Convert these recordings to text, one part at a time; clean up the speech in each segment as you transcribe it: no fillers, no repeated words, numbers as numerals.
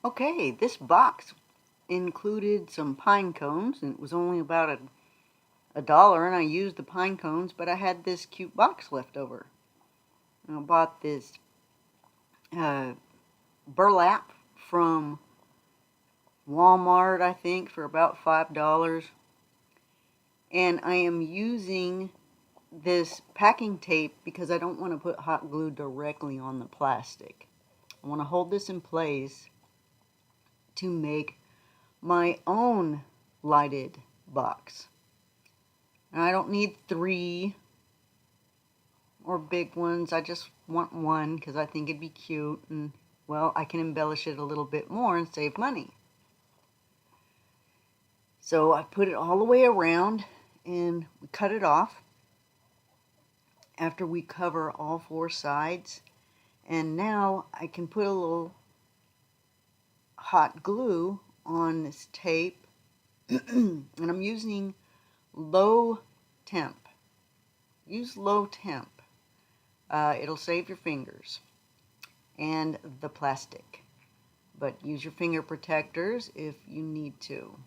Okay, this box included some pine cones, and it was only about a dollar, and I used the pine cones, but I had this cute box left over. And I bought this uh, burlap from Walmart, I think, for about $5. And I am using this packing tape because I don't want to put hot glue directly on the plastic. I want to hold this in place to make my own lighted box. And I don't need 3 or big ones. I just want one because I think it'd be cute, and well, I can embellish it a little bit more and save money. So I put it all the way around and we cut it off after we cover all 4 sides. And now I can put a little hot glue on this tape and I'm using low temp. Use low temp. It'll save your fingers and the plastic, but use your finger protectors if you need to.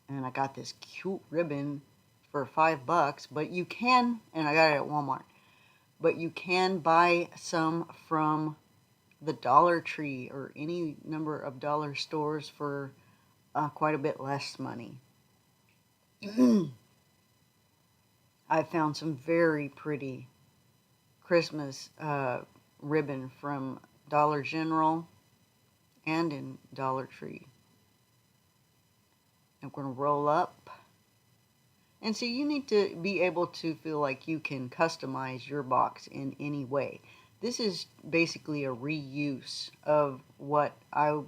And I got this cute ribbon for $5, but you can, and I got it at Walmart, but you can buy some from the Dollar Tree or any number of dollar stores for quite a bit less money. I found some very pretty Christmas ribbon from Dollar General and in Dollar Tree. I'm going to roll up. And so you need to be able to feel like you can customize your box in any way. This is basically a reuse of what I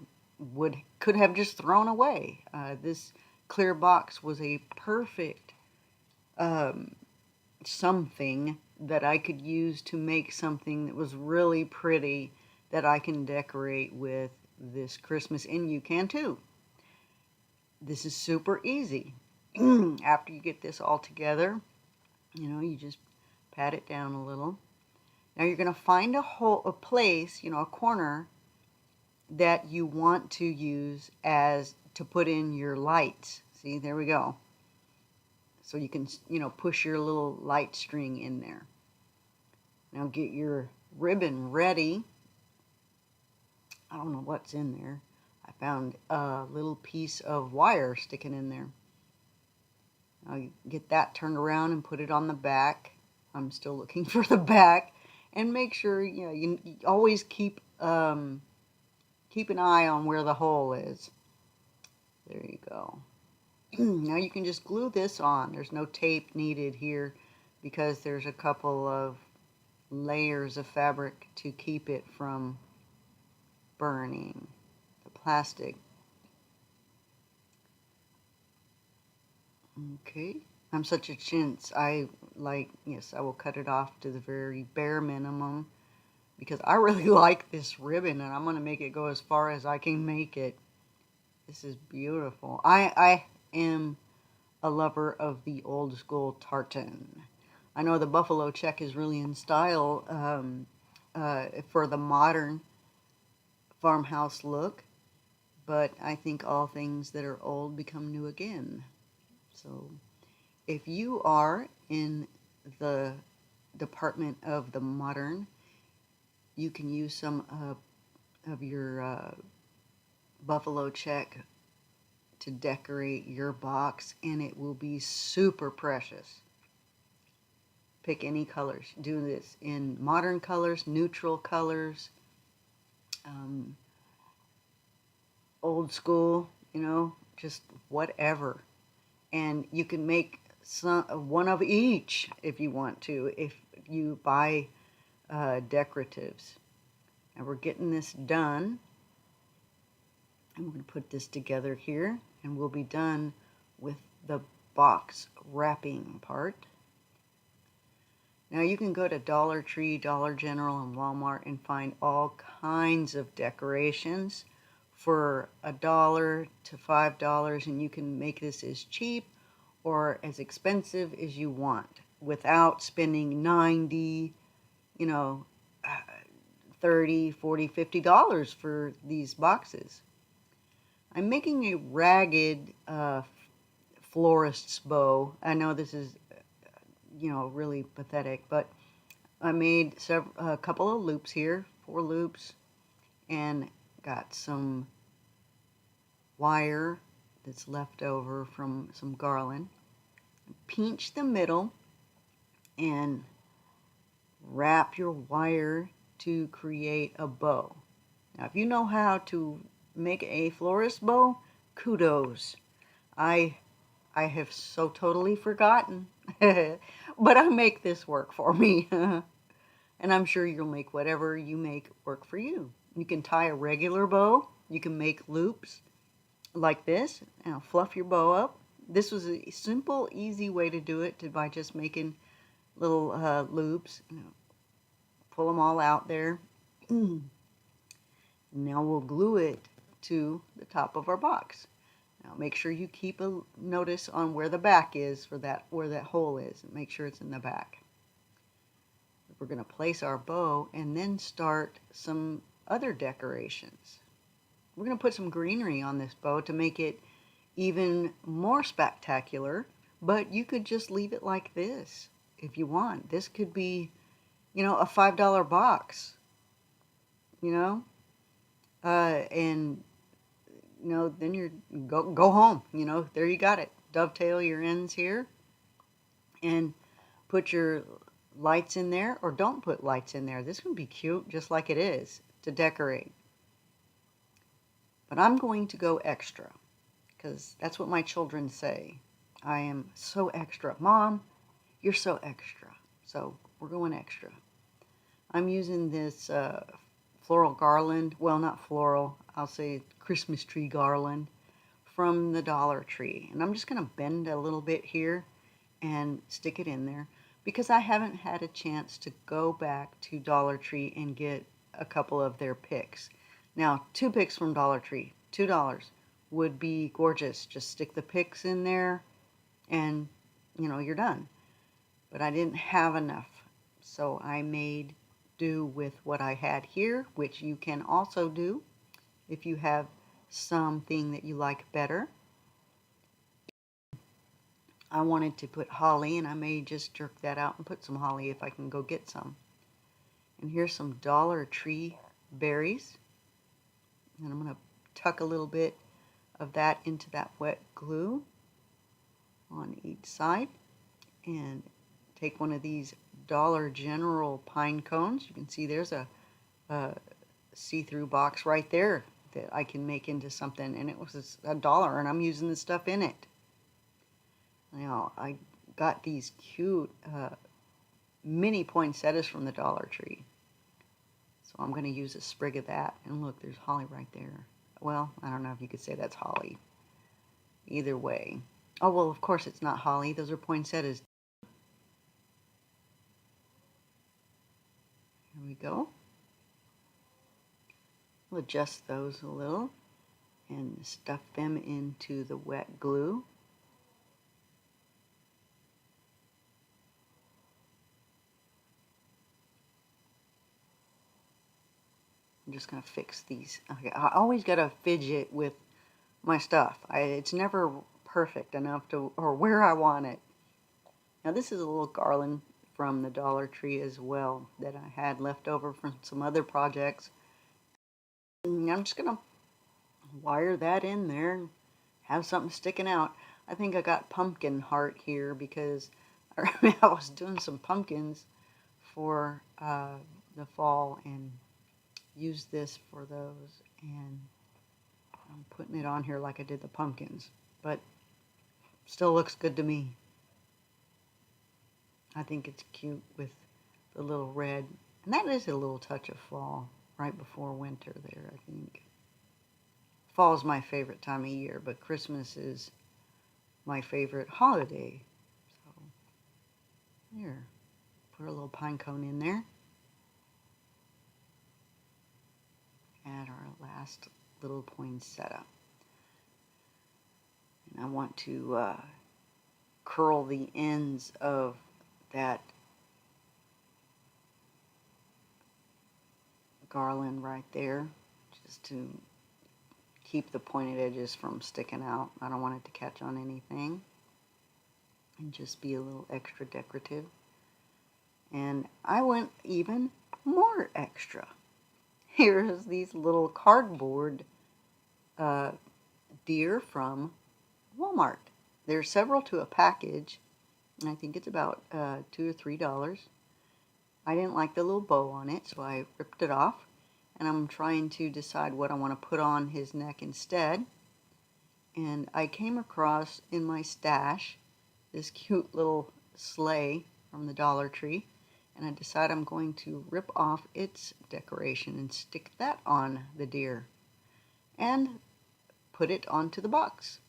could have just thrown away. This clear box was a perfect something that I could use to make something that was really pretty that I can decorate with this Christmas, and you can too. This is super easy. After you get this all together, you just pat it down a little. Now you're going to find a place, a corner that you want to use as to put in your lights. See, there we go. So you can, push your little light string in there. Now get your ribbon ready. I don't know what's in there. I found a little piece of wire sticking in there. Now you get that turned around and put it on the back. I'm still looking for the back. And make sure, you always keep an eye on where the hole is. There you go. Now you can just glue this on. There's no tape needed here because there's a couple of layers of fabric to keep it from burning the plastic. Okay. I'm such a chintz. I will cut it off to the very bare minimum because I really like this ribbon and I'm going to make it go as far as I can make it. This is beautiful. I am a lover of the old school tartan. I know the buffalo check is really in style for the modern farmhouse look, but I think all things that are old become new again. So if you are in the department of the modern, you can use some of your buffalo check to decorate your box, and it will be super precious. Pick any colors. Do this in modern colors, neutral colors, old school, just whatever. And you can make one of each if you want to, if you buy decoratives. And we're getting this done. I'm going to put this together here, and we'll be done with the box wrapping part. Now you can go to Dollar Tree, Dollar General, and Walmart and find all kinds of decorations for $1 to $5, and you can make this as cheap or as expensive as you want without spending $90, $30, $40, $50 for these boxes. I'm making a ragged florist's bow. I know this is, really pathetic, but I made a couple of loops here, 4 loops, and got some wire that's left over from some garland. Pinch the middle and wrap your wire to create a bow. Now, if you know how to make a florist bow, kudos. I have so totally forgotten, but I make this work for me. And I'm sure you'll make whatever you make work for you. You can tie a regular bow. You can make loops like this. Now fluff your bow up. This was a simple, easy way to do it by just making little loops. Pull them all out there. Now we'll glue it to the top of our box. Now make sure you keep a notice on where the back is for that, where that hole is. Make sure it's in the back. We're going to place our bow and then start some other decorations. We're going to put some greenery on this bow to make it even more spectacular, but you could just leave it like this if you want. This could be, a $5 box, and then you're go home. There you got it. Dovetail your ends here and put your lights in there, or don't put lights in there. This would be cute just like it is to decorate. But I'm going to go extra because that's what my children say. I am so extra. Mom, you're so extra. So we're going extra. I'm using this floral garland. Well, not floral. I'll say Christmas tree garland from the Dollar Tree. And I'm just going to bend a little bit here and stick it in there because I haven't had a chance to go back to Dollar Tree and get a couple of their picks. Now, 2 picks from Dollar Tree, $2 would be gorgeous. Just stick the picks in there and, you're done. But I didn't have enough, so I made do with what I had here, which you can also do if you have something that you like better. I wanted to put holly, and I may just jerk that out and put some holly if I can go get some. And here's some Dollar Tree berries. And I'm going to tuck a little bit of that into that wet glue on each side. And take one of these Dollar General pine cones. You can see there's a see-through box right there that I can make into something. And it was $1, and I'm using the stuff in it. Now, I got these cute mini poinsettias from the Dollar Tree. So I'm going to use a sprig of that. And look, there's holly right there. Well, I don't know if you could say that's holly. Either way. Oh, well, of course it's not holly. Those are poinsettias. Here we go. We'll adjust those a little and stuff them into the wet glue. I'm just going to fix these. Okay, I always got to fidget with my stuff. It's never perfect enough to, or where I want it. Now this is a little garland from the Dollar Tree as well that I had left over from some other projects. And I'm just going to wire that in there and have something sticking out. I think I got pumpkin heart here because I was doing some pumpkins for the fall and used this for those, and I'm putting it on here like I did the pumpkins, but still looks good to me. I think it's cute with the little red, and that is a little touch of fall right before winter there, I think. Fall is my favorite time of year, but Christmas is my favorite holiday. So here, put a little pine cone in there. Add our last little poinsettia. And I want to curl the ends of that garland right there, just to keep the pointed edges from sticking out. I don't want it to catch on anything and just be a little extra decorative. And I went even more extra. Here's these little cardboard deer from Walmart. There's several to a package, and I think it's about $2 or $3. I didn't like the little bow on it, so I ripped it off, and I'm trying to decide what I want to put on his neck instead. And I came across in my stash this cute little sleigh from the Dollar Tree, and I decided I'm going to rip off its decoration and stick that on the deer and put it onto the box.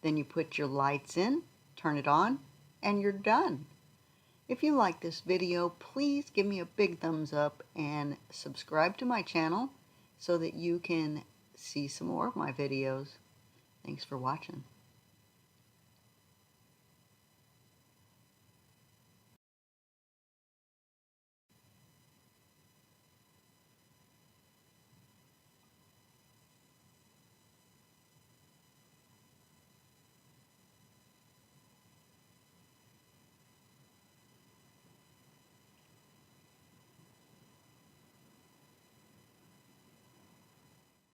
Then you put your lights in, turn it on, and you're done. If you like this video, please give me a big thumbs up and subscribe to my channel so that you can see some more of my videos. Thanks for watching.